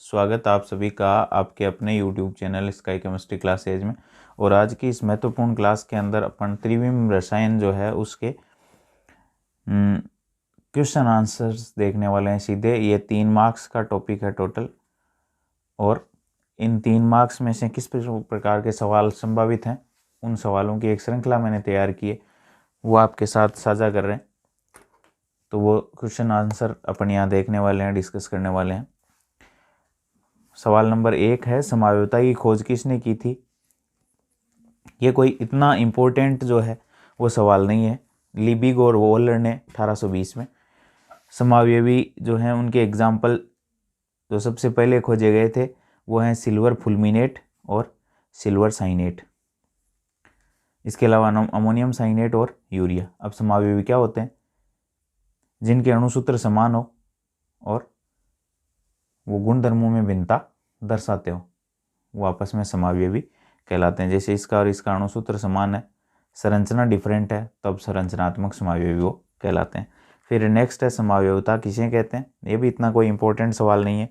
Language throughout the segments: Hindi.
स्वागत आप सभी का आपके अपने YouTube channel sky chemistry classes में। और आज की इस महत्वपूर्ण क्लास के अंदर अपन त्रिविम रसायन जो है उसके क्वेश्चन आंसर्स देखने वाले हैं सीधे। ये 3 मार्क्स का टॉपिक है टोटल, और इन 3 मार्क्स में से किस प्रकार के सवाल संभावित हैं उन सवालों की एक श्रृंखला मैंने तैयार की है, वो आपके साथ साझा कर रहे हैं। तो वो क्वेश्चन आंसर अपन यहाँ देखने वाले हैं, डिस्कस करने वाले हैं। सवाल नंबर 1 है, समावयवता की खोज किसने की थी। ये कोई इतना इम्पोर्टेंट जो है वो सवाल नहीं है। लिबिग और वोहलर ने 1820 में समावयवी जो हैं उनके एग्जाम्पल जो सबसे पहले खोजे गए थे वो हैं सिल्वर फुलमिनेट और सिल्वर साइनेट। इसके अलावा अमोनियम साइनेट और यूरिया। अब समावयवी क्या होते हैं? जिनके अणुसूत्र समान हो और वो गुण धर्मों में भिन्नता दर्शाते हो, वो आपस में समावयवी कहलाते हैं। जैसे इसका और इसका अणुसूत्र समान है, संरचना डिफरेंट है, तब संरचनात्मक समावयवी वो कहलाते हैं। फिर नेक्स्ट है समावयवता किसे कहते हैं। ये भी इतना कोई इंपॉर्टेंट सवाल नहीं है।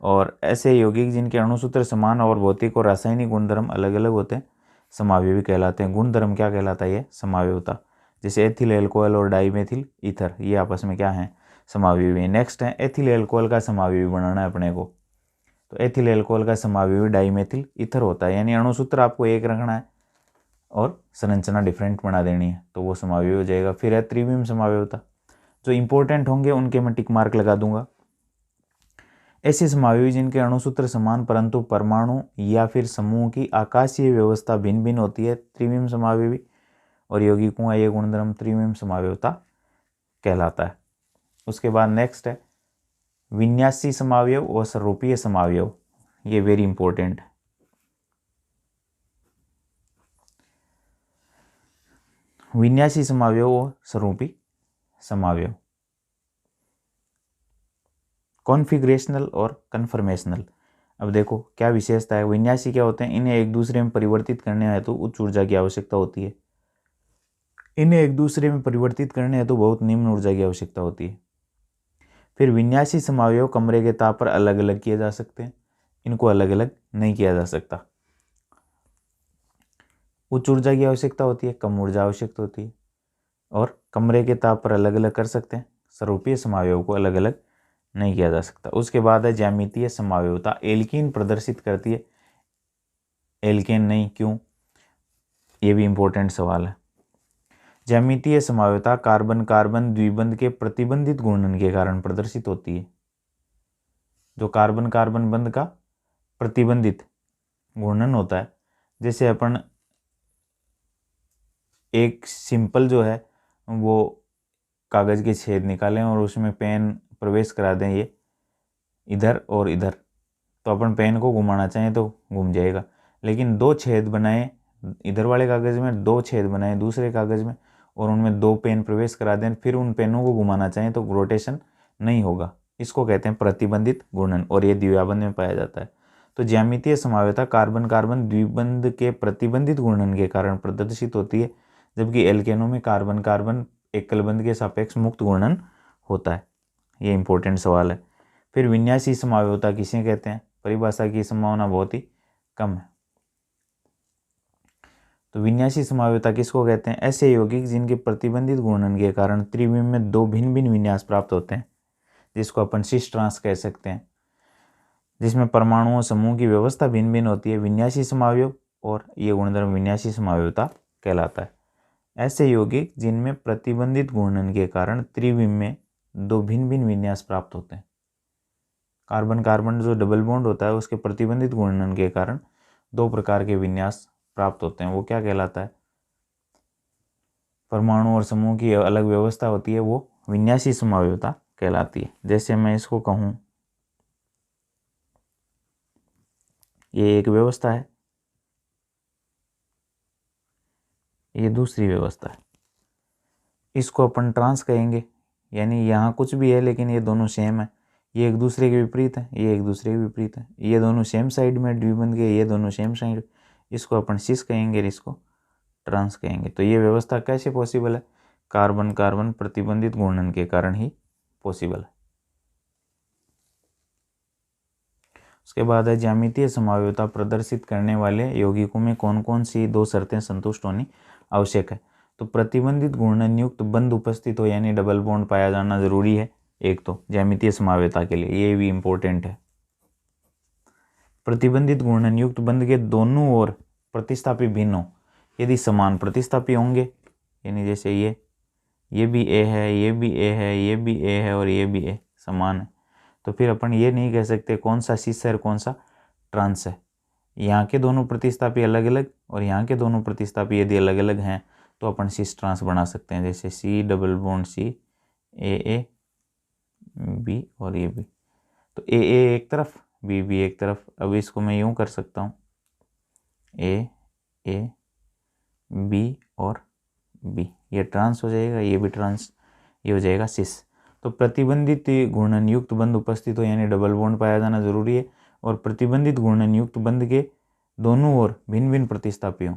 और ऐसे यौगिक जिनके अणुसूत्र समान और भौतिक और रासायनिक गुणधर्म अलग अलग होते हैं समावयवी कहलाते हैं। गुणधर्म क्या कहलाता है? ये समावयवता। जैसे एथिल एल्कोहल और डाइमेथिल ईथर, ये आपस में क्या है? समावयवी। नेक्स्ट है एथिल एल्कोहल का समावयवी बनाना है अपने को, तो एथिल एल्कोहल का समावयवी डाइमेथिल ईथर होता है। यानी अणुसूत्र आपको एक रखना है और संरचना डिफरेंट बना देनी है, तो वो समावयवी हो जाएगा। फिर है त्रिविम समावयवता। जो इंपॉर्टेंट होंगे उनके मैं टिक मार्क लगा दूंगा। ऐसे समावयवी जिनके अणुसूत्र समान परंतु परमाणु या फिर समूह की आकाशीय व्यवस्था भिन्न भिन्न होती है, त्रिविम समावयवी। और यौगिकों का ये गुणधर्म त्रिविम समावयवता कहलाता है। उसके बाद नेक्स्ट है विन्यासी समावयव और स्वरूपीय समावयव। ये वेरी इंपॉर्टेंट है। विन्यासी समावयव और स्वरूपी समावयव, कॉन्फिगरेशनल और कन्फर्मेशनल। अब देखो क्या विशेषता है। विन्यासी क्या होते हैं? इन्हें एक दूसरे में परिवर्तित करने हेतु उच्च ऊर्जा की आवश्यकता होती है। इन्हें एक दूसरे में परिवर्तित करने हेतु बहुत निम्न ऊर्जा की आवश्यकता होती है। फिर विन्यासी समावयव कमरे के ताप पर अलग अलग किए जा सकते हैं, इनको अलग अलग नहीं किया जा सकता। उच्च ऊर्जा की आवश्यकता होती है, कम ऊर्जा आवश्यकता होती है, और कमरे के ताप पर अलग अलग कर सकते हैं। स्वरूपीय समावयव को अलग अलग नहीं किया जा सकता। उसके बाद है ज्यामितीय समावयवता। एल्कीन प्रदर्शित करती है, एल्केन नहीं, क्यों? ये भी इंपॉर्टेंट सवाल है। ज्यामितीय समावयवता कार्बन कार्बन द्विबंध के प्रतिबंधित घूर्णन के कारण प्रदर्शित होती है। जो कार्बन कार्बन बंध का प्रतिबंधित घूर्णन होता है, जैसे अपन एक सिंपल जो है वो कागज़ के छेद निकालें और उसमें पेन प्रवेश करा दें, ये इधर और इधर, तो अपन पेन को घुमाना चाहें तो घूम जाएगा। लेकिन 2 छेद बनाएं इधर वाले कागज़ में, 2 छेद बनाएं दूसरे कागज़ में, और उनमें 2 पेन प्रवेश करा दें, फिर उन पेनों को घुमाना चाहें तो रोटेशन नहीं होगा। इसको कहते हैं प्रतिबंधित घूर्णन, और ये द्विआबंध में पाया जाता है। तो ज्यामितीय समावयवता कार्बन कार्बन द्विबंध के प्रतिबंधित घूर्णन के कारण प्रदर्शित होती है, जबकि एल्केनों में कार्बन कार्बन एकलबंध के सापेक्ष मुक्त घूर्णन होता है। ये इंपॉर्टेंट सवाल है। फिर विन्यासी समावयवता किसे कहते हैं? परिभाषा की संभावना बहुत ही कम है। तो विन्यासी समावयवता किसको कहते हैं? ऐसे यौगिक जिनके प्रतिबंधित घूर्णन के कारण त्रिविम में 2 भिन्न भिन्न विन्यास प्राप्त होते हैं, जिसको अपन सिस ट्रांस कह सकते हैं, जिसमें परमाणुओं समूह की व्यवस्था भिन्न भिन्न होती है, विन्यासी समावयव, और ये गुणधर्म विन्यासी समावयवता कहलाता है। ऐसे यौगिक जिनमें प्रतिबंधित घूर्णन के कारण त्रिविम में 2 भिन्न भिन्न विन्यास प्राप्त होते हैं। कार्बन कार्बन जो डबल बॉन्ड होता है उसके प्रतिबंधित घूर्णन के कारण 2 प्रकार के विन्यास प्राप्त होते हैं, वो क्या कहलाता है? परमाणु और समूह की अलग व्यवस्था होती है, वो विन्यासी समावयवता कहलाती है। जैसे मैं इसको कहूँ, ये एक व्यवस्था है, ये दूसरी व्यवस्था है, इसको अपन ट्रांस कहेंगे। यानी यहाँ कुछ भी है लेकिन ये दोनों सेम है, ये एक दूसरे के विपरीत है, ये एक दूसरे के विपरीत है, ये दोनों सेम साइड में द्विबंध के, ये दोनों सेम साइड, इसको अपन सिस कहेंगे, इसको ट्रांस कहेंगे। तो ये व्यवस्था कैसे पॉसिबल है? कार्बन कार्बन प्रतिबंधित घूर्णन के कारण ही पॉसिबल है। उसके बाद है ज्यामितीय समावयवता प्रदर्शित करने वाले यौगिकों में कौन कौन सी 2 शर्तें संतुष्ट होनी आवश्यक है। तो प्रतिबंधित घूर्णन युक्त बंध उपस्थित हो यानी डबल बॉन्ड पाया जाना जरूरी है, एक तो ज्यामितीय समावयवता के लिए, ये भी इंपॉर्टेंट है। प्रतिबंधित घूर्णन युक्त बंध के दोनों ओर प्रतिस्थापी भिन्न हो, यदि समान प्रतिस्थापी होंगे, यानी जैसे ये भी ए है, ये भी ए है, ये भी ए है और ये भी ए समान है, तो फिर अपन ये नहीं कह सकते कौन सा सिस है और कौन सा ट्रांस है। यहाँ के दोनों प्रतिस्थापी अलग अलग और यहाँ के दोनों प्रतिस्थापी यदि अलग अलग हैं तो अपन सिस ट्रांस बना सकते हैं, जैसे C double bond C A B और ये भी, तो ए एक तरफ बी एक तरफ। अब इसको मैं यूं कर सकता हूँ ए बी और बी, ये ट्रांस हो जाएगा, ये भी ट्रांस, ये हो जाएगा सिस। तो प्रतिबंधित घूर्णन युक्त बंध उपस्थित हो यानी डबल बॉन्ड पाया जाना जरूरी है, और प्रतिबंधित घूर्णन युक्त बंध के दोनों ओर भिन्न भिन्न प्रतिस्थापी हों,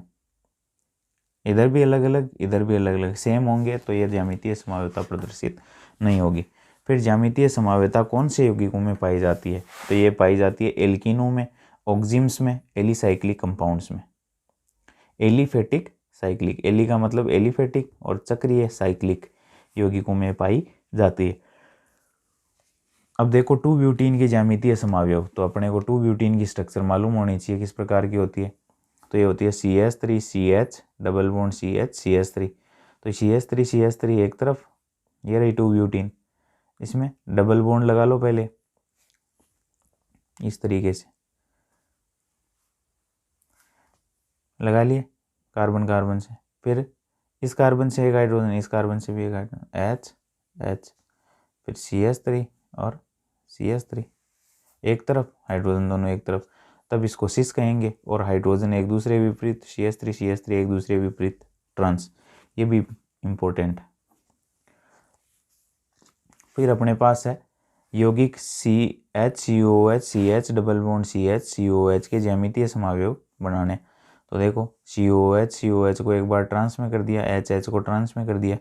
इधर भी अलग अलग इधर भी अलग अलग, सेम होंगे तो यह ज्यामितीय समावयवता प्रदर्शित नहीं होगी। फिर ज्यामितीय समावयवता कौन से यौगिकों में पाई जाती है, तो ये पाई जाती है एल्कीनों में, ऑक्जिम्स में, एलिसाइक्लिक कंपाउंड्स में। एलिफेटिक साइक्लिक, एली का मतलब एलिफेटिक और चक्रीय साइक्लिक यौगिकों में पाई जाती है। अब देखो 2 ब्यूटीन की ज्यामितीय समावयव, तो अपने को 2 ब्यूटीन की स्ट्रक्चर मालूम होनी चाहिए किस प्रकार की होती है। तो ये होती है CH3CH डबल बॉन्ड CH3, तो CH3 एक तरफ, ये रही 2 ब्यूटीन, इसमें डबल बॉन्ड लगा लो पहले इस तरीके से, लगा लिए कार्बन कार्बन से, फिर इस कार्बन से एक हाइड्रोजन, इस कार्बन से भी एक हाइड्रोजन, H, फिर CH3 और CH3 एक तरफ, हाइड्रोजन दोनों एक तरफ, तब इसको सिस कहेंगे, और हाइड्रोजन एक दूसरे विपरीत, CH3 एक दूसरे विपरीत, ट्रांस, ये भी इम्पोर्टेंट है। फिर अपने पास है यौगिक CH CH double bond CH के ज्यामितीय समावयव बनाने। तो देखो COH को एक बार ट्रांस में कर दिया, HH को ट्रांस में कर दिया,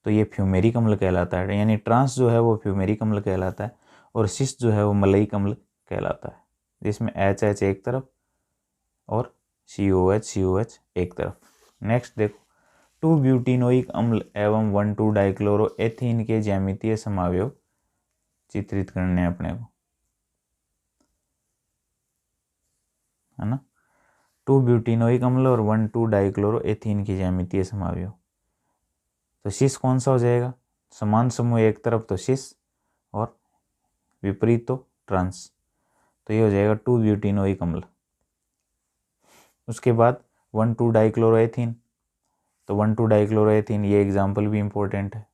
तो ये फ्यूमेरिक अम्ल कहलाता है, यानी ट्रांस जो है वो फ्यूमेरिक अम्ल कहलाता है और सिस जो है वो मलयिक अम्ल कहलाता है, जिसमें HH एक तरफ और COH एक तरफ। नेक्स्ट देखो 2 ब्यूटीनोइक अम्ल एवं 1,2 डाइक्लोरो एथीन के ज्यामितीय समावयव चित्रित करने हैं अपने को, है ना। 2 ब्यूटीनोइक अम्ल और 1,2 डाइक्लोरो एथीन की ज्यामितीय समावयव, तो सिस कौन सा हो जाएगा, समान समूह एक तरफ तो सिस और विपरीत तो ट्रांस, तो ये हो जाएगा 2 ब्यूटीनोइक अम्ल। उसके बाद 1,2 डाइक्लोरोएथीन, तो 1,2 डाइक्लोरोएथीन, ये एग्जाम्पल भी इंपॉर्टेंट है।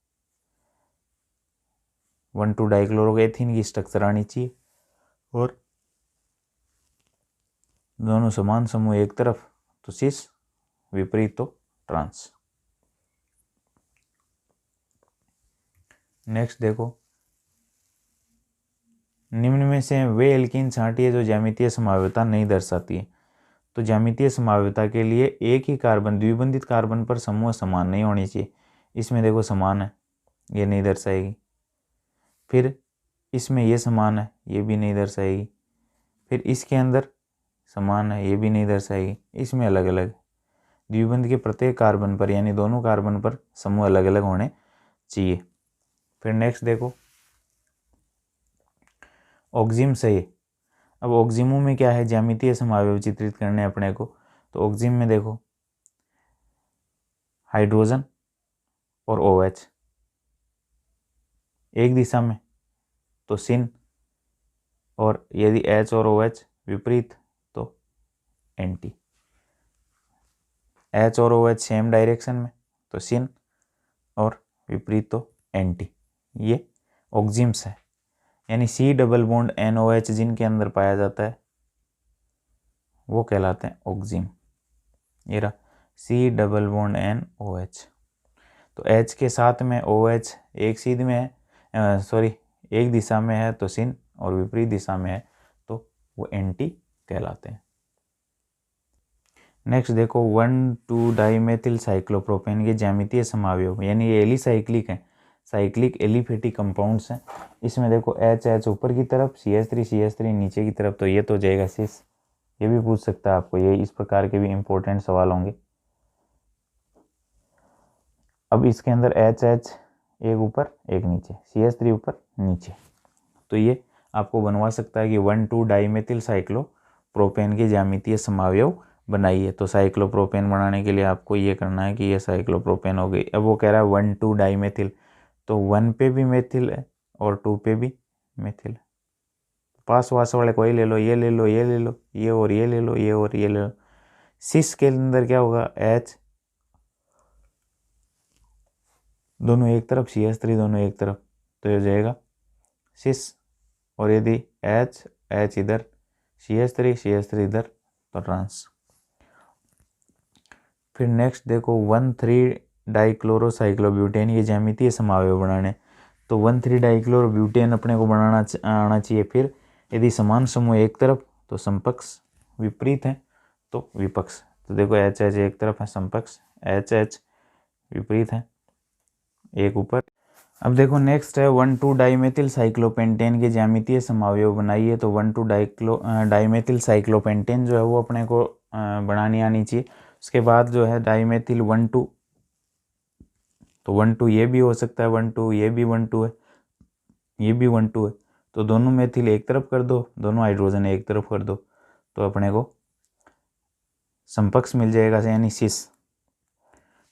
1,2 डाइक्लोरोएथीन की स्ट्रक्चर आनी चाहिए और दोनों समान समूह एक तरफ तो सिस, विपरीत तो ट्रांस। नेक्स्ट देखो निम्न में से वे एल्कीन छांटिए जो ज्यामितीय समावयवता नहीं दर्शाती है। तो ज्यामितीय समावयवता के लिए एक ही कार्बन, द्विबंधित कार्बन पर समूह समान नहीं होनी चाहिए। इसमें देखो समान है, ये नहीं दर्शाएगी। फिर इसमें ये समान है, ये भी नहीं दर्शाएगी। फिर इसके अंदर समान है, ये भी नहीं दर्शाएगी। इसमें अलग अलग, द्विबंध के प्रत्येक कार्बन पर यानी दोनों कार्बन पर समूह अलग अलग होने चाहिए। फिर नेक्स्ट देखो ऑक्जिम सही। अब ऑक्जिमों में क्या है, ज्यामितीय समावयव चित्रित करने अपने को। तो ऑक्जिम में देखो हाइड्रोजन और OH एक दिशा में तो सिन, और यदि H और OH विपरीत तो एंटी। H और OH सेम डायरेक्शन में तो सिन और विपरीत तो एंटी। ये ऑक्जिम्स है, यानी C डबल बॉन्ड NOH जिनके अंदर पाया जाता है वो कहलाते हैं ऑक्जिम। ये रहा C डबल बॉन्ड NOH, तो H के साथ में OH एक सीध में है, एक दिशा में है तो सिन, और विपरीत दिशा में है तो वो एंटी कहलाते हैं। नेक्स्ट देखो 1,2 डाइमेथिल साइक्लोप्रोपेन के ज्यामितीय समावयव, यानी ये एलिसाइक्लिक है, साइक्लिक एलिफेटिक कंपाउंड्स हैं। इसमें देखो H ऊपर की तरफ, CH3 नीचे की तरफ, तो ये तो जाएगा सिस। ये भी पूछ सकता है आपको, ये इस प्रकार के भी इंपॉर्टेंट सवाल होंगे। अब इसके अंदर H एक ऊपर एक नीचे, CH3 ऊपर नीचे, तो ये आपको बनवा सकता है कि 1,2 डाइमेथिल साइक्लोप्रोपेन के ज्यामितीय समावयव बनाइए। तो साइक्लोप्रोपेन बनाने के लिए आपको ये करना है कि ये साइक्लोप्रोपेन हो गई। अब वो कह रहा है 1,2 डाइमेथिल, तो 1 पे भी मेथिल है और 2 पे भी मेथिल है। पास वास वाले कोई ले लो, ये ले लो, ये ले लो, ये और ये ले लो, ये और ये ले लो। सिस के अंदर क्या होगा, H दोनों एक तरफ, CH3 दोनों एक तरफ, तो ये हो जाएगा सिस। और यदि H इधर, CH3 इधर, तो ट्रांस। फिर नेक्स्ट देखो 1,3 डाइक्लोरोसाइक्लोब्यूटेन, ये ज्यामितीय समावयव बनाने। तो 1,3 डाइक्लोरोब्यूटेन अपने को बनाना आना चाहिए। फिर यदि समान समूह एक तरफ तो समपक्ष, विपरीत है तो विपक्ष। तो देखो H एक तरफ है समपक्ष, H विपरीत है एक ऊपर। अब देखो नेक्स्ट है 1,2 डाइमेथिल साइक्लोपेंटेन के ज्यामितीय समावयव बनाइए। तो 1,2 डाइमेथिल साइक्लोपेंटेन जो है वो अपने को बनानी आनी चाहिए। उसके बाद जो है डाइमेथिल 1,2, तो 1,2 ये भी हो सकता है, 1,2 ये भी 1,2 है, ये भी 1,2 है, तो दोनों मेथिल एक तरफ कर दो, दोनों हाइड्रोजन एक तरफ कर दो, तो अपने को समपक्ष मिल जाएगा, यानी सिस।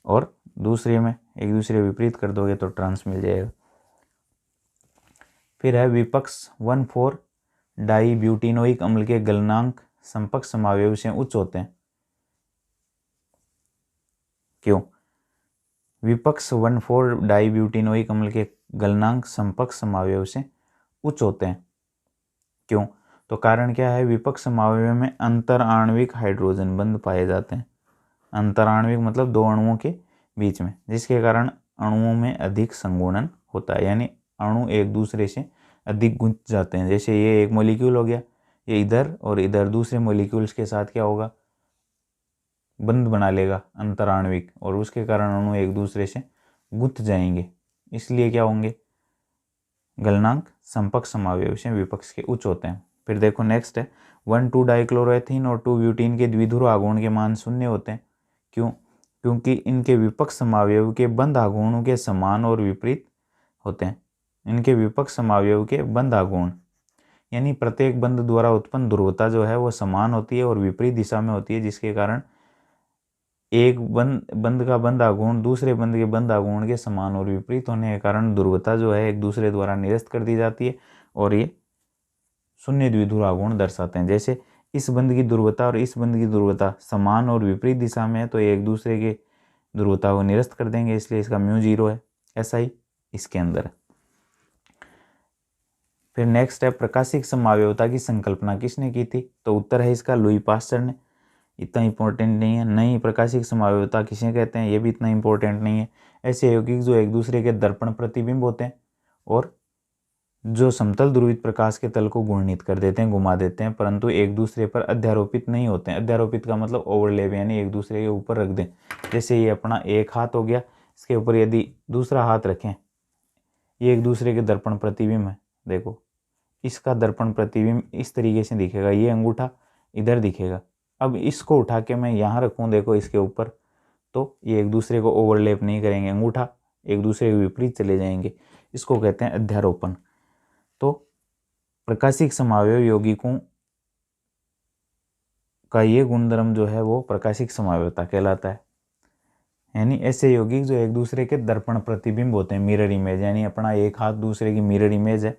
और दूसरे में एक दूसरे विपरीत कर दोगे तो ट्रांस मिल जाएगा। फिर है विपक्ष 1,4 डाइब्यूटिनोइक अम्ल के गलनांक संपर्क समावयव से उच्च होते हैं। क्यों? विपक्ष 1,4 डाइब्यूटिनोइक अम्ल के गलनांक संपर्क समावयव से उच्च होते हैं। क्यों? तो कारण क्या है, विपक्ष समावयव में अंतर आणविक हाइड्रोजन बंध पाए जाते हैं। अंतर आणविक मतलब दो अणुओं के बीच में, जिसके कारण अणुओं में अधिक संगुणन होता है, यानी अणु एक दूसरे से अधिक गुंज जाते हैं। जैसे ये एक मॉलिक्यूल हो गया, ये इधर और इधर दूसरे मॉलिक्यूल्स के साथ क्या होगा, बंध बना लेगा अंतर आणविक, और उसके कारण अणु एक दूसरे से गुंथ जाएंगे, इसलिए क्या होंगे, गलनांक संपर्क समावयव से विपक्ष के उच्च होते हैं। फिर देखो नेक्स्ट है 1,2 डाइक्लोरोएथीन और 2 ब्यूटीन के द्विध्रुव आघूर्ण के मान शून्य होते हैं। क्यों? क्योंकि इनके विपक्ष समावयव के बंध आघूर्णों के समान और विपरीत होते हैं। इनके विपक्ष समावयव के बंध आघूर्ण, यानी प्रत्येक बंध द्वारा उत्पन्न ध्रुवता जो है वो समान होती है और विपरीत दिशा में होती है, जिसके कारण एक बंध का बंध आघूर्ण दूसरे बंध के बंध आघूर्ण के समान और विपरीत होने के कारण ध्रुवता जो है एक दूसरे द्वारा निरस्त कर दी जाती है और ये शून्य द्विध्रुव आघूर्ण दर्शाते हैं। जैसे इस बंध की ध्रुवता और इस बंध की ध्रुवता समान और विपरीत दिशा में है, तो ये एक दूसरे के ध्रुवता को निरस्त कर देंगे, इसलिए इसका म्यू 0 है। ऐसा ही इसके अंदर। फिर नेक्स्ट है प्रकाशिक समावयवता की संकल्पना किसने की थी? तो उत्तर है इसका लुई पास्चर ने। इतना इंपॉर्टेंट नहीं है। नहीं, प्रकाशिक समावयवता किसे कहते हैं, ये भी इतना इंपॉर्टेंट नहीं है। ऐसे यौगिक जो एक दूसरे के दर्पण प्रतिबिंब होते हैं और जो समतल ध्रुवित प्रकाश के तल को घूर्णित कर देते हैं, घुमा देते हैं, परंतु एक दूसरे पर अध्यारोपित नहीं होते हैं। अध्यारोपित का मतलब ओवरलैप, यानी एक दूसरे के ऊपर रख दें। जैसे ये अपना एक हाथ हो गया, इसके ऊपर यदि दूसरा हाथ रखें, ये एक दूसरे के दर्पण प्रतिबिंब है। देखो इसका दर्पण प्रतिबिंब इस तरीके से दिखेगा, ये अंगूठा इधर दिखेगा। अब इसको उठा के मैं यहाँ रखूँ, देखो इसके ऊपर, तो ये एक दूसरे को ओवरलैप नहीं करेंगे, अंगूठा एक दूसरे के विपरीत चले जाएंगे। इसको कहते हैं अध्यारोपण। तो प्रकाशिक समावयव यौगिकों का ये गुणधर्म जो है वो प्रकाशिक समावयवता कहलाता है। यानी ऐसे यौगिक जो एक दूसरे के दर्पण प्रतिबिंब होते हैं, मिरर इमेज, यानी अपना एक हाथ दूसरे की मिरर इमेज है,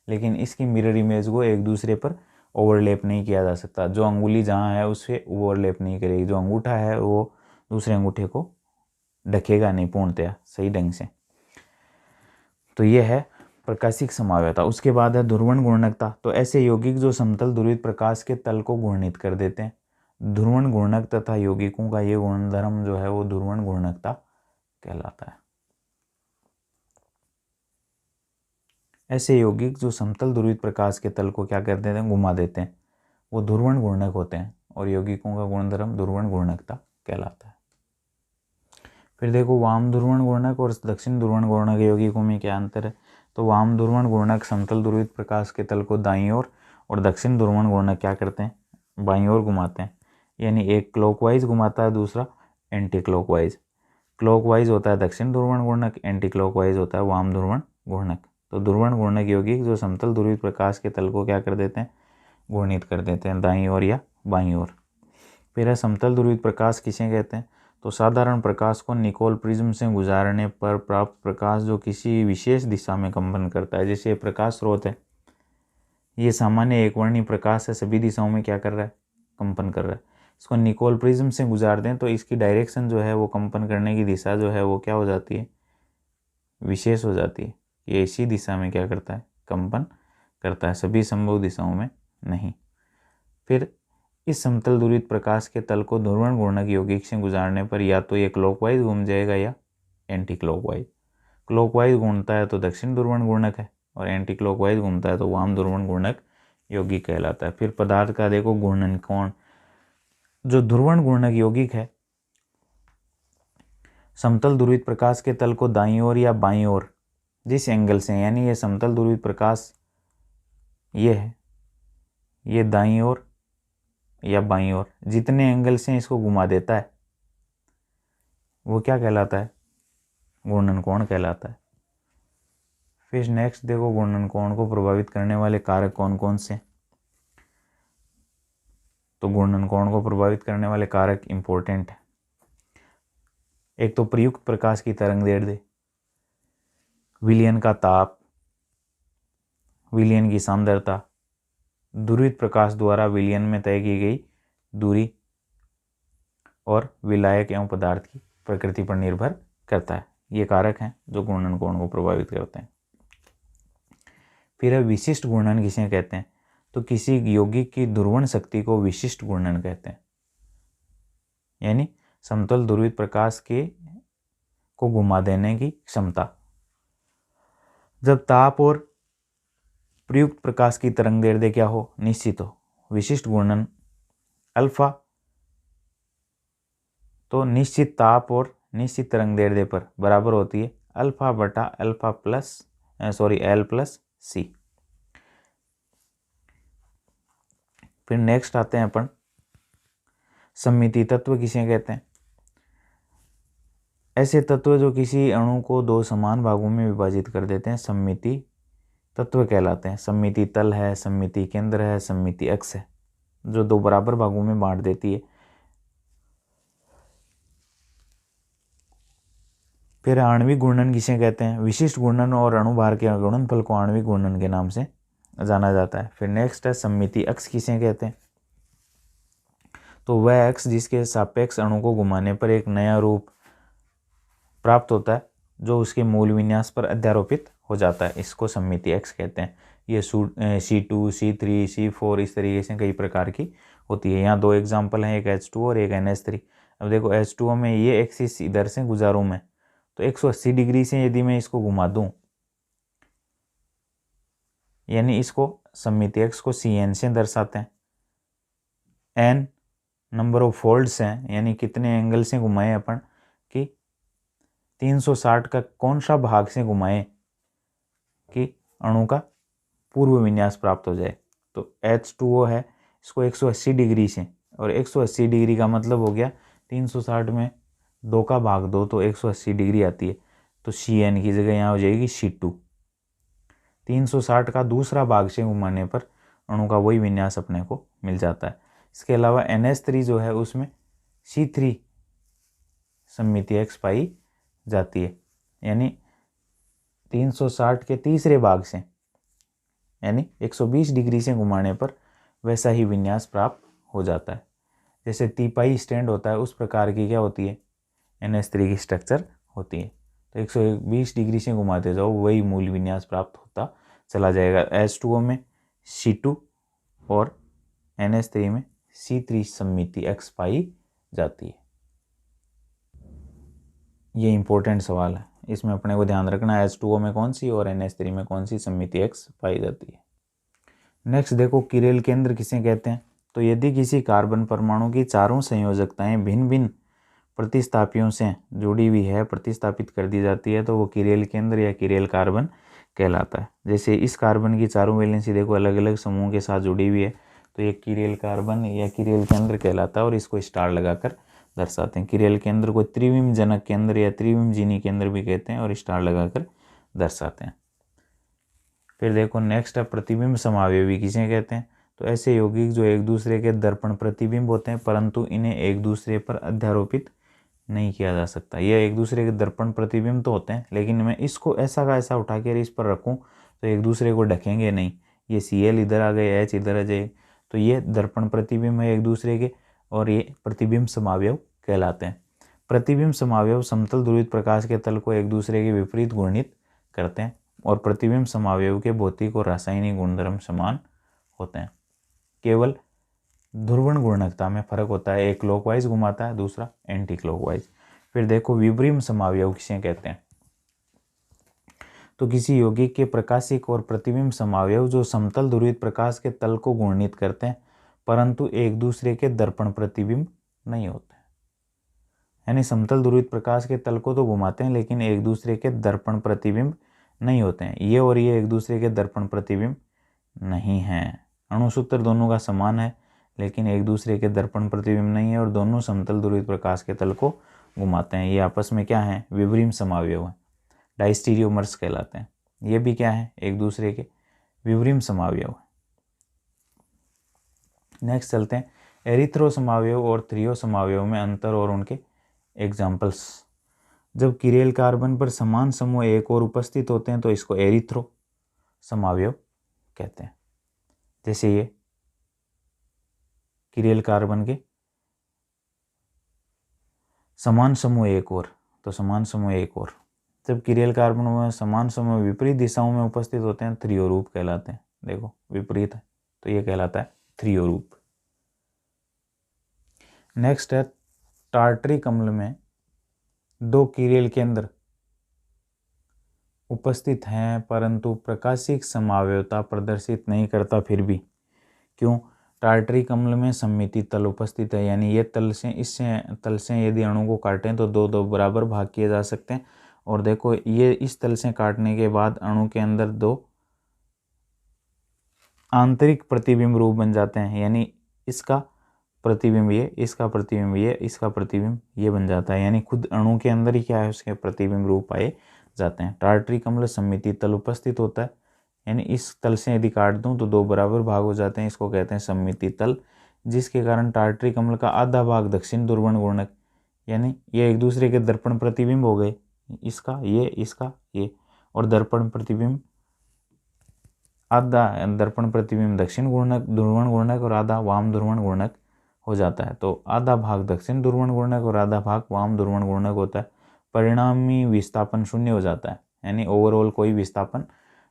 लेकिन इसकी मिरर इमेज को एक दूसरे पर ओवरलैप नहीं किया जा सकता। जो अंगुली जहाँ है उससे ओवरलैप नहीं करेगी, जो अंगूठा है वो दूसरे अंगूठे को ढकेगा नहीं पूर्णतया सही ढंग से। तो ये है प्रकाशिक समावयवता। उसके बाद है ध्रुवण घूर्णकता। तो ऐसे यौगिक जो समतल ध्रुवित प्रकाश के तल को घूर्णित कर देते हैं, ध्रुवण घूर्णक तथा यौगिकों का ये गुणधर्म जो है वो ध्रुवण घूर्णकता कहलाता है। ऐसे यौगिक जो समतल ध्रुवित प्रकाश के तल को क्या कर देते हैं, घुमा देते हैं, वो ध्रुवण घूर्णक होते हैं और यौगिकों का गुणधर्म ध्रुवण घूर्णकता कहलाता है। फिर देखो वाम ध्रुवण घूर्णक और दक्षिण ध्रुवण घूर्णक यौगिकों में क्या अंतर है। तो वाम ध्रुवण घूर्णक समतल ध्रुवित प्रकाश के तल को दाईं ओर और दक्षिण ध्रुवण घूर्णक क्या करते हैं, बाईं ओर घुमाते हैं। यानी एक क्लॉकवाइज घुमाता है, दूसरा एंटी क्लॉकवाइज। क्लॉकवाइज होता है दक्षिण ध्रुवण घूर्णक, एंटी क्लॉकवाइज होता है वाम ध्रुवण घूर्णक। तो ध्रुवण घूर्णक यौगिक जो समतल ध्रुवित प्रकाश के तल को क्या कर देते हैं, घूर्णित कर देते हैं दाईं ओर या बाईं ओर। फिर है समतल ध्रुवित प्रकाश किसे कहते हैं। तो साधारण प्रकाश को निकोल प्रिज्म से गुजारने पर प्राप्त प्रकाश जो किसी विशेष दिशा में कंपन करता है। जैसे प्रकाश स्रोत है, ये सामान्य एकवर्णी प्रकाश है, सभी दिशाओं में क्या कर रहा है, कंपन कर रहा है। इसको निकोल प्रिज्म से गुजार दें तो इसकी डायरेक्शन जो है वो कंपन करने की दिशा जो है वो क्या हो जाती है, विशेष हो जाती है। ये इसी दिशा में क्या करता है, कंपन करता है, सभी संभव दिशाओं में नहीं। फिर इस समतल ध्रुवित प्रकाश के तल को ध्रुवण घूर्णक यौगिक से गुजारने पर या तो ये क्लॉकवाइज घूम जाएगा या एंटी क्लॉकवाइज। क्लॉकवाइज घूमता है तो दक्षिण ध्रुवण घूर्णक है, और एंटी क्लॉकवाइज घूमता है तो वाम ध्रुवण घूर्णक यौगिक कहलाता है। फिर पदार्थ का देखो घूर्णन कोण। जो ध्रुवण घूर्णक यौगिक है समतल ध्रुवित प्रकाश के तल को दाईं ओर या बाईं ओर जिस एंगल से, यानी ये समतल ध्रुवित प्रकाश ये है, ये दाईं ओर या बाईं ओर जितने एंगल से इसको घुमा देता है वो क्या कहलाता है, घूर्णन कोण कहलाता है। फिर नेक्स्ट देखो घूर्णन कोण को प्रभावित करने वाले कारक कौन कौन से। तो घूर्णन कोण को प्रभावित करने वाले कारक इंपॉर्टेंट है। एक तो प्रयुक्त प्रकाश की तरंगदैर्ध्य, विलयन का ताप, विलयन की सांद्रता, ध्रुवित प्रकाश द्वारा विलयन में तय की गई दूरी और विलायक एवं पदार्थ की प्रकृति पर निर्भर करता है। ये कारक हैं जो घूर्णन कोण को प्रभावित करते हैं। फिर विशिष्ट घूर्णन किसे कहते हैं। तो किसी यौगिक की ध्रुवण शक्ति को विशिष्ट घूर्णन कहते हैं, यानी समतल ध्रुवित प्रकाश के को घुमा देने की क्षमता। जब ताप और प्रयुक्त प्रकाश की तरंगदैर्ध्य क्या हो, निश्चित हो, विशिष्ट घूर्णन अल्फा तो निश्चित ताप और निश्चित तरंगदैर्ध्य पर बराबर होती है अल्फा बटा अल्फा प्लस एल प्लस सी। फिर नेक्स्ट आते हैं अपन सममिति तत्व किसे कहते हैं। ऐसे तत्व जो किसी अणु को दो समान भागों में विभाजित कर देते हैं सममिति तत्व कहलाते हैं। सममिति तल है, सममिति केंद्र है, सममिति अक्ष है, जो दो बराबर भागों में बांट देती है। फिर आणविक घूर्णन किसे कहते हैं। विशिष्ट घूर्णन और अणुभार के गुणनफल को आणविक घूर्णन के नाम से जाना जाता है। फिर नेक्स्ट है सममिति अक्ष किसे कहते हैं। तो वह अक्ष जिसके सापेक्ष अणु को घुमाने पर एक नया रूप प्राप्त होता है जो उसके मूल विन्यास पर अध्यारोपित हो जाता है, इसको सममिति अक्ष कहते हैं। ये C2, C3, C4 इस तरीके से कई प्रकार की होती है। यहाँ दो एग्जाम्पल हैं, एक H2 और एक NH3। अब देखो H2O में ये एक्सिस इधर से गुजारूँ मैं तो 180 डिग्री से यदि मैं इसको घुमा दूँ, यानी इसको सममिति अक्ष को CN से दर्शाते हैं। N नंबर ऑफ फोल्ड्स हैं, यानी कितने एंगल से घुमाए अपन कि 360 का कौन सा भाग से घुमाए कि अणु का पूर्व विन्यास प्राप्त हो जाए। तो H2O है, इसको 180 डिग्री से, और 180 डिग्री का मतलब हो गया 360 में 2 का भाग दो तो 180 डिग्री आती है। तो CN की जगह यहाँ हो जाएगी C2। 360 का दूसरा भाग से घुमाने पर अणु का वही विन्यास अपने को मिल जाता है। इसके अलावा NH3 जो है उसमें C3 सममिति अक्ष पाई जाती है, यानी 360 के तीसरे भाग से, यानी 120 डिग्री से घुमाने पर वैसा ही विन्यास प्राप्त हो जाता है। जैसे तिपाई स्टैंड होता है उस प्रकार की क्या होती है, NH3 की स्ट्रक्चर होती है। तो 120 डिग्री से घुमाते जाओ वही मूल विन्यास प्राप्त होता चला जाएगा। H2O में C2 और NH3 में C3 सममिति अक्ष पाई जाती है। ये इंपॉर्टेंट सवाल है, इसमें अपने को ध्यान रखना है H2O में कौन सी और NH3 में कौन सी सममिति अक्ष पाई जाती है। नेक्स्ट देखो किरेल केंद्र किसे कहते हैं। तो यदि किसी कार्बन परमाणु की चारों संयोजकताएं भिन्न भिन्न प्रतिस्थापियों से जुड़ी हुई है, प्रतिस्थापित कर दी जाती है, तो वो कीरेल केंद्र या कीरेल कार्बन कहलाता है। जैसे इस कार्बन की चारों वैलेंसी देखो अलग अलग समूह के साथ जुड़ी हुई है, तो ये कीरेल कार्बन या कीरेल केंद्र कहलाता है और इसको स्टार लगाकर दर्शाते हैं। कीरेल केंद्र को त्रिविम जनक केंद्र या त्रिविम जीनी केंद्र भी कहते हैं और स्टार लगाकर दर्शाते हैं। फिर देखो नेक्स्ट है प्रतिबिंब समावयवी किसे कहते हैं। तो ऐसे यौगिक जो एक दूसरे के दर्पण प्रतिबिंब होते हैं परंतु इन्हें एक दूसरे पर अध्यारोपित नहीं किया जा सकता। ये एक दूसरे के दर्पण प्रतिबिंब तो होते हैं लेकिन मैं इसको ऐसा का ऐसा उठा कर इस पर रखूं तो एक दूसरे को ढकेंगे नहीं। ये Cl इधर आ गए, H इधर आ जाए, तो ये दर्पण प्रतिबिंब है एक दूसरे के और ये प्रतिबिंब समावयव कहलाते हैं। प्रतिबिंब समावयव समतल ध्रुवित प्रकाश के तल को एक दूसरे के विपरीत घूर्णित करते हैं और प्रतिबिंब समावयव के भौतिक और रासायनिक गुणधर्म समान होते हैं। केवल ध्रुवण घूर्णकता में फर्क होता है, एक क्लॉकवाइज घुमाता है दूसरा एंटी क्लॉकवाइज। फिर देखो विपरीत समावयव किसे कहते हैं। तो किसी यौगिक के प्रकाशिक और प्रतिबिंब समावयव जो समतल ध्रुवित प्रकाश के तल को घूर्णित करते हैं परंतु एक दूसरे के दर्पण प्रतिबिंब नहीं होते। यानी समतल ध्रुवित प्रकाश के तल को तो घुमाते हैं लेकिन एक दूसरे के दर्पण प्रतिबिंब नहीं होते हैं। ये और ये एक दूसरे के दर्पण प्रतिबिंब नहीं हैं। अणुसूत्र दोनों का समान है लेकिन एक दूसरे के दर्पण प्रतिबिंब नहीं है और दोनों समतल ध्रुवित प्रकाश के तल को घुमाते हैं। ये आपस में क्या है, विपरीत समावयव है, डाइस्टीरियोमर्स कहलाते हैं। ये भी क्या है, एक दूसरे के विपरीत समावयव है। नेक्स्ट चलते हैं एरिथ्रो समावयव और थ्रियो समावयव में अंतर और उनके एग्जाम्पल्स। जब कीरेल कार्बन पर समान समूह एक और उपस्थित होते हैं तो इसको एरिथ्रो समावयव कहते हैं। जैसे ये कीरेल कार्बन के समान समूह एक और, तो समान समूह एक और जब कीरेल कार्बन में समान समूह विपरीत दिशाओं में उपस्थित होते हैं थ्रियो रूप कहलाते हैं। देखो विपरीत है तो ये कहलाता है थ्रियो रूप। नेक्स्ट है टार्टरिक अम्ल में दो कीरेल केंद्र उपस्थित हैं परंतु प्रकाशिक समावयवता प्रदर्शित नहीं करता। फिर भी क्यों, टार्टरिक अम्ल में सममिति तल उपस्थित है, यानी ये तल से इससे तल से यदि अणु को काटें तो दो दो बराबर भाग किए जा सकते हैं। और देखो ये इस तल से काटने के बाद अणु के अंदर दो आंतरिक प्रतिबिंब रूप बन जाते हैं, यानी इसका प्रतिबिंब ये, इसका प्रतिबिंब ये, इसका प्रतिबिंब ये बन जाता है। यानी खुद अणु के अंदर ही क्या है, उसके प्रतिबिंब रूप पाए जाते हैं। टार्टरिक अम्ल सममिति तल उपस्थित होता है, यानी इस तल से यदि काट दूं तो दो बराबर भाग हो जाते हैं, इसको कहते हैं सममिति तल, जिसके कारण टार्टरिक अम्ल का आधा भाग दक्षिण ध्रुवण गुणक, यानी ये एक दूसरे के दर्पण प्रतिबिंब हो गए, इसका ये, इसका ये, और दर्पण प्रतिबिंब आधा दर्पण प्रतिबिंब दक्षिण घूर्णक ध्रुवण घूर्णक और आधा वाम ध्रुवण घूर्णक हो जाता है। तो आधा भाग दक्षिण ध्रुवण घूर्णक और आधा भाग वाम ध्रुवण घूर्णक होता है। परिणामी विस्थापन शून्य हो जाता है, यानी ओवरऑल कोई विस्थापन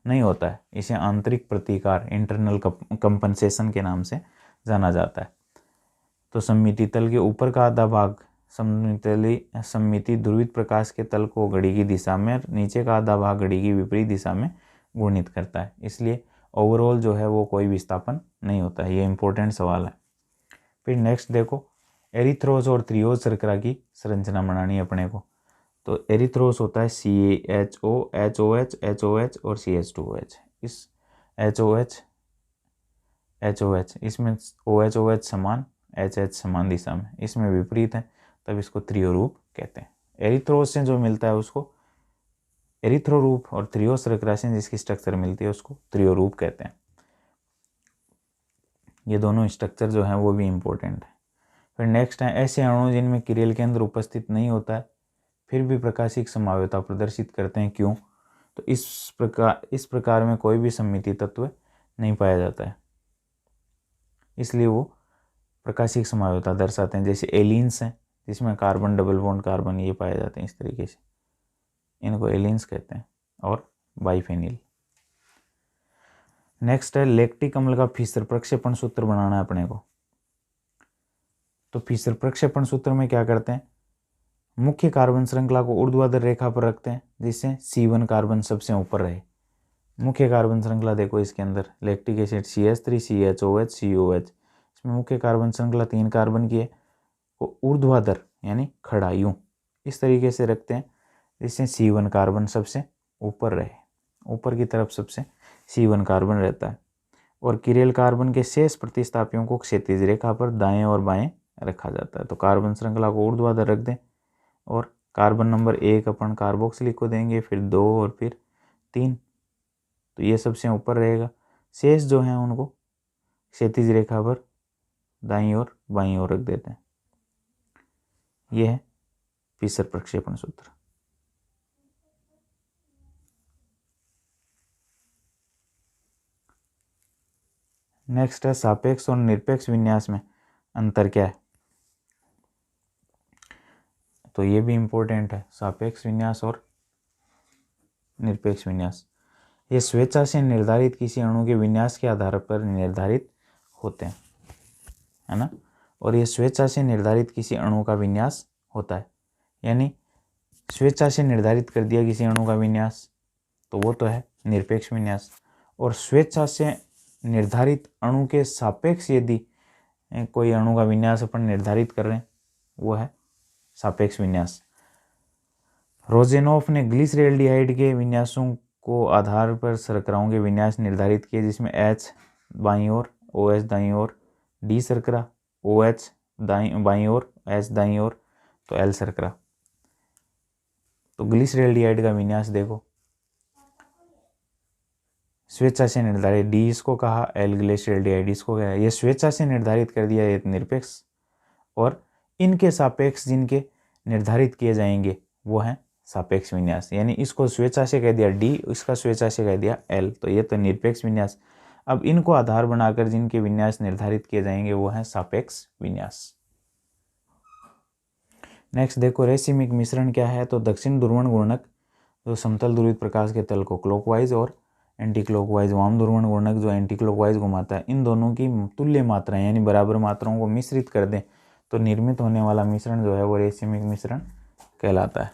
नहीं होता है। इसे आंतरिक प्रतिकार इंटरनल कंपनसेशन के नाम से जाना जाता है। तो सममिति तल के ऊपर का आधा भाग सममिति ध्रुवित प्रकाश के तल को घड़ी की दिशा में, नीचे का आधा भाग घड़ी की विपरीत दिशा में घूर्णित करता है, इसलिए ओवरऑल जो है वो कोई विस्थापन नहीं होता है। ये इंपॉर्टेंट सवाल है। फिर नेक्स्ट देखो एरिथ्रोज और थ्रियोज शर्करा की संरचना बनानी है अपने को। तो एरिथ्रोज होता है CaHO, HOH, HOH और CH2OH। इस HOH, HOH इसमें OH, OH समान, HH समान दिशा में, इसमें विपरीत है, तब इसको थ्रियो रूप कहते हैं। एरिथ्रोज से जो मिलता है उसको एरिथ्रो रूप और थ्रियो शर्करा से जिसकी स्ट्रक्चर मिलती है उसको थ्रियो रूप कहते हैं। ये दोनों स्ट्रक्चर जो है वो भी इम्पोर्टेंट है। फिर नेक्स्ट है ऐसे अणु जिनमें कीरेल केंद्र उपस्थित नहीं होता है फिर भी प्रकाशिक समावयवता प्रदर्शित करते हैं। क्यों, तो इस प्रकार में कोई भी सममिति तत्व नहीं पाया जाता है, इसलिए वो प्रकाशिक समावयवता दर्शाते हैं। जैसे एलिन्स हैं जिसमें कार्बन डबल बॉन्ड कार्बन ये पाए जाते हैं, इस तरीके से इनको एलिन्स कहते हैं, और बाइफेनिल। नेक्स्ट है लैक्टिक अम्ल का फिशर प्रक्षेपण सूत्र बनाना है अपने को। तो फिशर प्रक्षेपण सूत्र में क्या करते हैं, मुख्य कार्बन श्रृंखला को ऊर्ध्वाधर रेखा पर रखते हैं जिससे C1 कार्बन सबसे ऊपर रहे। मुख्य कार्बन श्रृंखला देखो इसके अंदर lactic acid CH3, CHOH, COH, इसमें मुख्य कार्बन श्रृंखला 3 कार्बन की है, वो ऊर्ध्वाधर यानी खड़ा यूँ इस तरीके से रखते हैं जिससे C1 कार्बन सबसे ऊपर रहे, ऊपर की तरफ सबसे C1 कार्बन रहता है। और किरेल कार्बन के शेष प्रतिस्थापियों को क्षैतिज रेखा पर दाएं और बाएं रखा जाता है। तो कार्बन श्रृंखला को ऊर्ध्वाधर रख दें और कार्बन नंबर 1 अपन कार्बोक्सिलिक को देंगे, फिर 2 और फिर 3। तो ये सबसे ऊपर रहेगा। शेष जो हैं उनको क्षैतिज रेखा पर दाईं और बाईं ओर रख देते हैं। यह है फिशर प्रक्षेपण सूत्र। नेक्स्ट है सापेक्ष और निरपेक्ष विन्यास में अंतर क्या है। तो ये भी इम्पोर्टेंट है, सापेक्ष विन्यास और निरपेक्ष विन्यास। ये स्वेच्छा से निर्धारित किसी अणु के विन्यास के आधार पर निर्धारित होते हैं, है ना। और ये स्वेच्छा से निर्धारित किसी अणु का विन्यास होता है, यानी स्वेच्छा से निर्धारित कर दिया किसी अणु का विन्यास तो वो तो है निरपेक्ष विन्यास। और स्वेच्छा से निर्धारित अणु के सापेक्ष यदि कोई अणु का विन्यास अपन निर्धारित कर रहे हैं वो है सापेक्ष विन्यास। रोजेनॉफ ने ग्लिसरेल्डिहाइड के विन्यासों को आधार पर शर्कराओं के विन्यास निर्धारित किए, जिसमें H बाईं ओर, OH दाईं ओर, D शर्करा, OH बाईं ओर, H दाईं ओर, तो L शर्करा। तो ग्लिसरेल्डिहाइड का विन्यास देखो, स्वेच्छा से निर्धारित, D इसको कहा, L ग्लिसरेल्डिहाइड इसको कहा, ये स्वेच्छा से निर्धारित कर दिया ये निरपेक्ष। और इनके सापेक्ष जिनके निर्धारित किए जाएंगे वो हैं सापेक्ष विन्यास, यानी इसको स्वेच्छा से कह दिया D, इसका स्वेच्छा से कह दिया L, तो ये तो निरपेक्ष विन्यास। अब इनको आधार बनाकर जिनके विन्यास निर्धारित किए जाएंगे वो हैं सापेक्ष विन्यास। नेक्स्ट देखो रेसिमिक मिश्रण क्या है। तो दक्षिण ध्रुवण घूर्णक जो समतल ध्रुवित प्रकाश के तल को क्लॉकवाइज और एंटी क्लॉकवाइज वाम ध्रुवण घूर्णक जो एंटी क्लॉकवाइज घुमाता है, इन दोनों की तुल्य मात्राएं यानी बराबर मात्राओं को मिश्रित कर दें तो निर्मित होने वाला मिश्रण जो है वो रेसिमिक मिश्रण कहलाता है।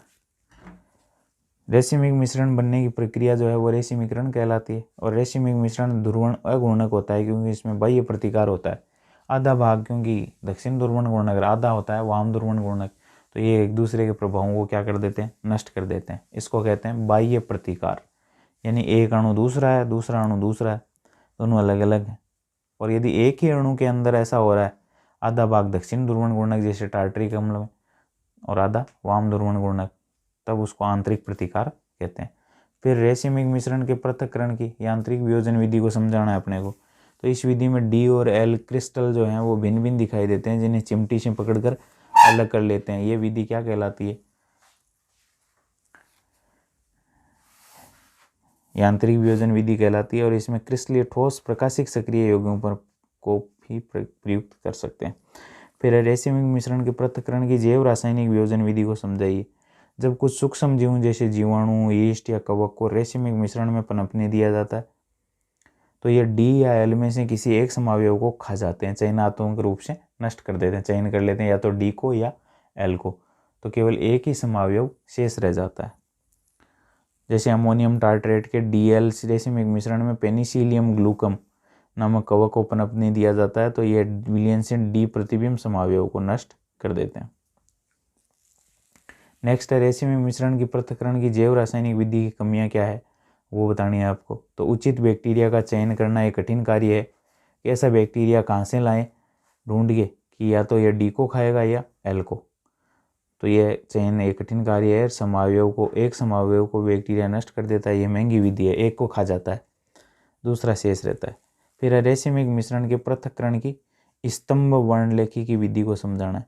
रेसिमिक मिश्रण बनने की प्रक्रिया जो है वो रेसिमीकरण कहलाती है। और रेसिमिक मिश्रण ध्रुवण अघूर्णक होता है क्योंकि इसमें बाह्य प्रतिकार होता है आधा भाग, क्योंकि दक्षिण ध्रुवण घूर्णक आधा होता है वाम ध्रुवण घूर्णक, तो ये एक दूसरे के प्रभावों को क्या कर देते हैं, नष्ट कर देते हैं। इसको कहते हैं बाह्य प्रतिकार, यानी एक अणु दूसरा है, दूसरा अणु दूसरा है, दोनों अलग अलग हैं। और यदि एक ही अणु के अंदर ऐसा हो रहा है, आधा भाग दक्षिण ध्रुवण घूर्णक जैसे टार्टरिक अम्ल में और आधा वाम ध्रुवण घूर्णक, तब उसको आंतरिक प्रतिकार कहते हैं। फिर रेसिमिक मिश्रण के पृथक्करण की यांत्रिक वियोजन विधि को समझाना है अपने को। तो इस विधि में D और L क्रिस्टल जो हैं वो भिन्न भिन्न दिखाई देते हैं, जिन्हें चिमटी से पकड़कर अलग कर लेते हैं। ये विधि क्या कहलाती है, यांत्रिक वियोजन विधि कहलाती है। और इसमें क्रिस्टलीय ठोस प्रकाशिक सक्रिय यौगिकों पर को भी प्रयुक्त कर सकते हैं। फिर रेसिमिक मिश्रण के पृथक्करण की जैव रासायनिक वियोजन विधि को समझाइए। जब कुछ सूक्ष्म जीव जैसे जीवाणु, यीस्ट या कवक को रेसिमिक मिश्रण में पनपने दिया जाता है तो ये D या L में से किसी एक समावयव को खा जाते हैं, चयनात्मक के रूप से नष्ट कर देते हैं, चयन कर लेते हैं या तो D को या L को, तो केवल एक ही समावयव शेष रह जाता है। जैसे अमोनियम टार्ट्रेट के DL रेसिमिक मिश्रण में पेनिसिलियम ग्लूकम नामक कवक को पनपने दिया जाता है तो ये विलियनसन D प्रतिबिंब समावयव को नष्ट कर देते हैं। नेक्स्ट है रेसिमिक मिश्रण की पृथक्करण की जैव रासायनिक विधि की कमियां क्या है वो बतानी है आपको। तो उचित बैक्टीरिया का चयन करना एक कठिन कार्य है कि ऐसा बैक्टीरिया कहाँ से लाएं ढूंढ के कि या तो ये D को खाएगा या L को, तो ये चयन एक कठिन कार्य है। एक समावयव को बैक्टीरिया नष्ट कर देता है, ये महंगी विधि है, एक को खा जाता है, दूसरा शेष रहता है। फिर रेसिमिक मिश्रण के पृथक्करण की स्तंभ वर्णलेखी की विधि को समझाना है।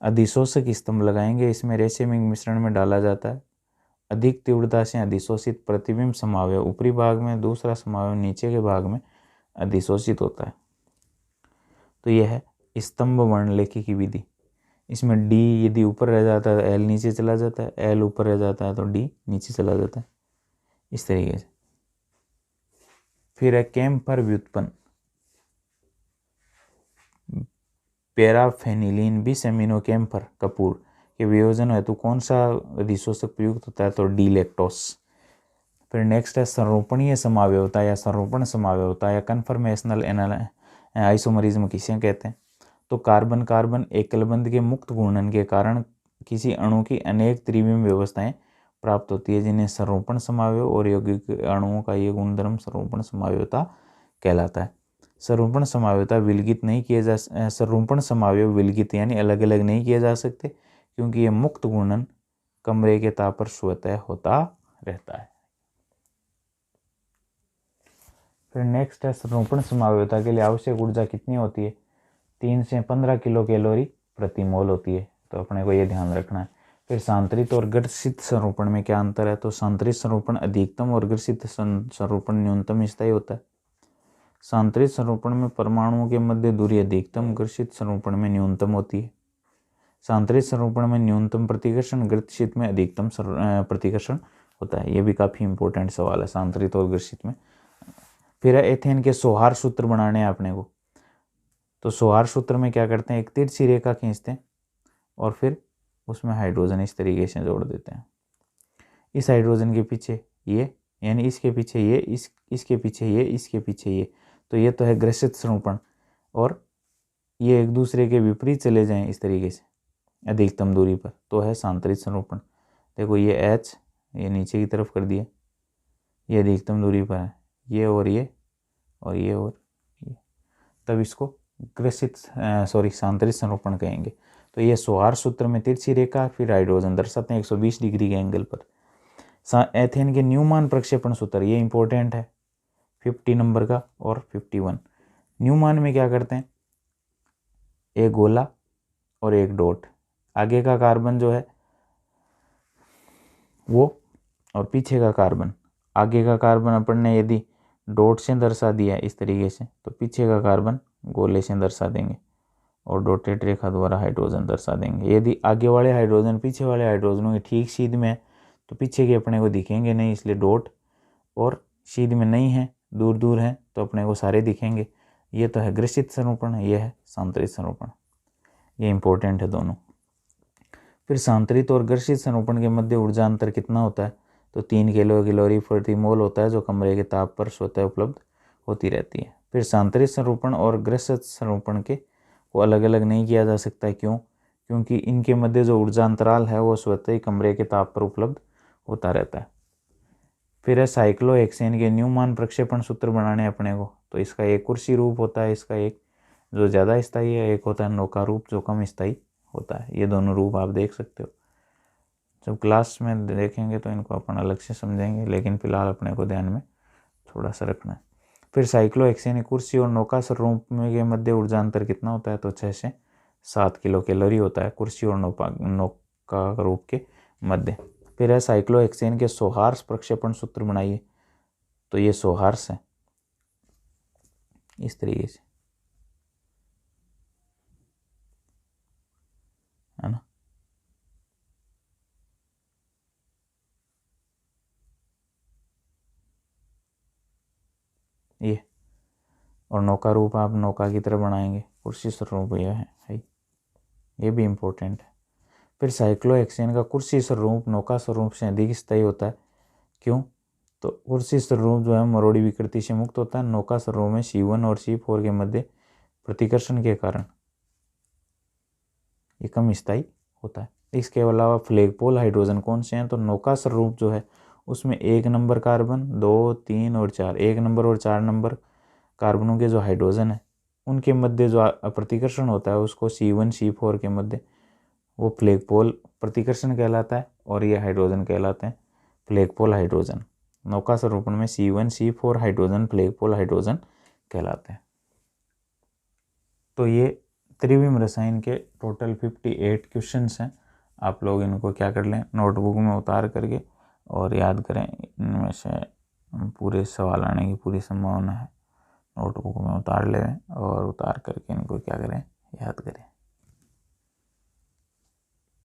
अधिशोषक स्तंभ लगाएंगे, इसमें रेसिमिक मिश्रण में डाला जाता है। अधिक तीव्रता से अधिशोषित प्रतिबिंब समावयव ऊपरी भाग में, दूसरा समावयव नीचे के भाग में अधिशोषित होता है। तो यह है स्तंभ वर्णलेखी की विधि। इसमें D यदि ऊपर रह जाता है तो L नीचे चला जाता है, L ऊपर रह जाता है तो D नीचे चला जाता है, इस तरीके से। फिर है कैम्फर व्युत्पन्न। पैराफेनिलीन बिसएमिनो कैम्फर कपूर के वियोजन हेतु कौन सा अधिशोषक प्रयुक्त होता है, तो D लैक्टोस। फिर नेक्स्ट है संरोपणीय समावयवता या संरोपण समावयवता या कन्फर्मेशनल आइसोमरिज्म किसे कहते हैं। तो कार्बन कार्बन एकलबंध के मुक्त घूर्णन के कारण किसी अणु की अनेक त्रिविम व्यवस्थाएं प्राप्त होती है, जिन्हें संरूपण समावयव और यौगिक अणुओं का ये गुणधर्म संरूपण समावयवता कहलाता है। संरूपण समावयवता विलगित नहीं किए जा संरूपण समावयव विलगित यानी अलग अलग नहीं किए जा सकते, क्योंकि ये मुक्त घूर्णन कमरे के ताप पर स्वतः होता रहता है। फिर नेक्स्ट है संरूपण समावयवता के लिए आवश्यक ऊर्जा कितनी होती है? 3 से 15 किलो कैलोरी प्रति मोल होती है, तो अपने को ये ध्यान रखना है। फिर सांतरित और ग्रसित संरूपण में क्या अंतर है? तो सांतरित संरूपण अधिकतम और ग्रसित संरूपण न्यूनतम स्थायी होता है। सांतरित संरूपण में परमाणुओं के मध्य दूरी अधिकतम, ग्रसित संरूपण में न्यूनतम होती है। सांतरित संरूपण में न्यूनतम प्रतिकर्षण, ग्रसित में अधिकतम प्रतिकर्षण होता है। ये भी काफ़ी इंपॉर्टेंट सवाल है सांतरित और ग्रसित में। फिर एथेन के सौहार्द सूत्र बनाने हैं अपने को। तो सौहार्द सूत्र में क्या करते हैं? एक तिरछी रेखा खींचते हैं और फिर उसमें हाइड्रोजन इस तरीके से जोड़ देते हैं। इस हाइड्रोजन के पीछे ये, यानी इसके पीछे ये, इसके पीछे ये, इसके पीछे ये, तो ये तो है ग्रसित संरूपण। और ये एक दूसरे के विपरीत चले जाएं इस तरीके से अधिकतम दूरी पर, तो है सांतरित संरूपण। देखो ये H ये नीचे की तरफ कर दिया, ये अधिकतम दूरी पर है, ये और ये और ये और ये, तब इसको सांतरित संरूपण कहेंगे। तो ये सौहार्द सूत्र में तिरछी रेखा, फिर हाइड्रोजन दर्शाते हैं 120 डिग्री के एंगल पर। एथेन के न्यूमान प्रक्षेपण सूत्र, ये इंपॉर्टेंट है, 50 नंबर का और 51। न्यूमान में क्या करते हैं? एक गोला और एक डॉट, आगे का कार्बन जो है वो और पीछे का कार्बन। आगे का कार्बन अपन ने यदि डॉट से दर्शा दिया इस तरीके से, तो पीछे का कार्बन गोले से दर्शा देंगे और डॉटेड रेखा द्वारा हाइड्रोजन दर्शा देंगे। यदि आगे वाले हाइड्रोजन पीछे वाले हाइड्रोजनों के ठीक सीध में है तो पीछे के अपने को दिखेंगे नहीं, इसलिए डॉट, और सीध में नहीं है, दूर दूर है, तो अपने को सारे दिखेंगे। ये तो है ग्रसित संरूपण, ये है सांतरित संरूपण। ये इंपॉर्टेंट है दोनों। फिर सांतरित और ग्रसित संरूपण के मध्य ऊर्जा अंतर कितना होता है? तो 3 किलो कैलोरी प्रति मोल होता है, जो कमरे के ताप पर स्वतः उपलब्ध होती रहती है। फिर सांतरित संरूपण और ग्रसित संरूपण के को अलग अलग नहीं किया जा सकता। क्यों? क्योंकि इनके मध्य जो ऊर्जा अंतराल है वो स्वतः ही कमरे के ताप पर उपलब्ध होता रहता है। फिर है साइक्लोहेक्सेन के न्यूमान प्रक्षेपण सूत्र बनाने अपने को। तो इसका एक कुर्सी रूप होता है, इसका एक जो ज़्यादा स्थायी है, एक होता है नौका रूप जो कम स्थायी होता है। ये दोनों रूप आप देख सकते हो, जब क्लास में देखेंगे तो इनको अपन अलग से समझेंगे, लेकिन फिलहाल अपने को ध्यान में थोड़ा सा रखना है। फिर साइक्लोहेक्सेन कुर्सी और नौका स्वरूप के मध्य ऊर्जा अंतर कितना होता है? तो 6 से 7 किलो कैलोरी होता है कुर्सी और नौका रूप के मध्य। फिर है साइक्लोहेक्सेन के सौहार्द प्रक्षेपण सूत्र बनाइए। तो ये सौहार्द है इस तरीके से, है ना। ये और नौका रूप आप नौका की तरह बनाएंगे, कुर्सी स्वरूप ये है, ये भी इम्पोर्टेंट है। फिर साइक्लोहेक्सेन का कुर्सी स्वरूप नौका स्वरूप से अधिक स्थायी होता है। क्यों? तो कुर्सी स्वरूप जो है मरोड़ी विकृति से मुक्त होता है। नौका स्वरूप में C1 और C4 के मध्य प्रतिकर्षण के कारण ये कम स्थायी होता है। इसके अलावा फ्लैगपोल हाइड्रोजन कौन से हैं? तो नौका स्वरूप जो है उसमें 1 नंबर कार्बन, 2, 3 और 4, 1 नंबर और 4 नंबर कार्बनों के जो हाइड्रोजन है उनके मध्य जो प्रतिकर्षण होता है उसको C1 C4 के मध्य वो फ्लैगपोल प्रतिकर्षण कहलाता है, और ये हाइड्रोजन कहलाते हैं फ्लैगपोल हाइड्रोजन। नौका स्वरूपण में C1 C4 hydrogen flagpole hydrogen कहलाते हैं। तो ये त्रिविम रसायन के टोटल 58 क्वेश्चंस हैं। आप लोग इनको क्या कर लें, नोटबुक में उतार करके और याद करें। इनमें से पूरे सवाल आने की पूरी संभावना है। नोटबुक में उतार लें और उतार करके इनको क्या करें, याद करें।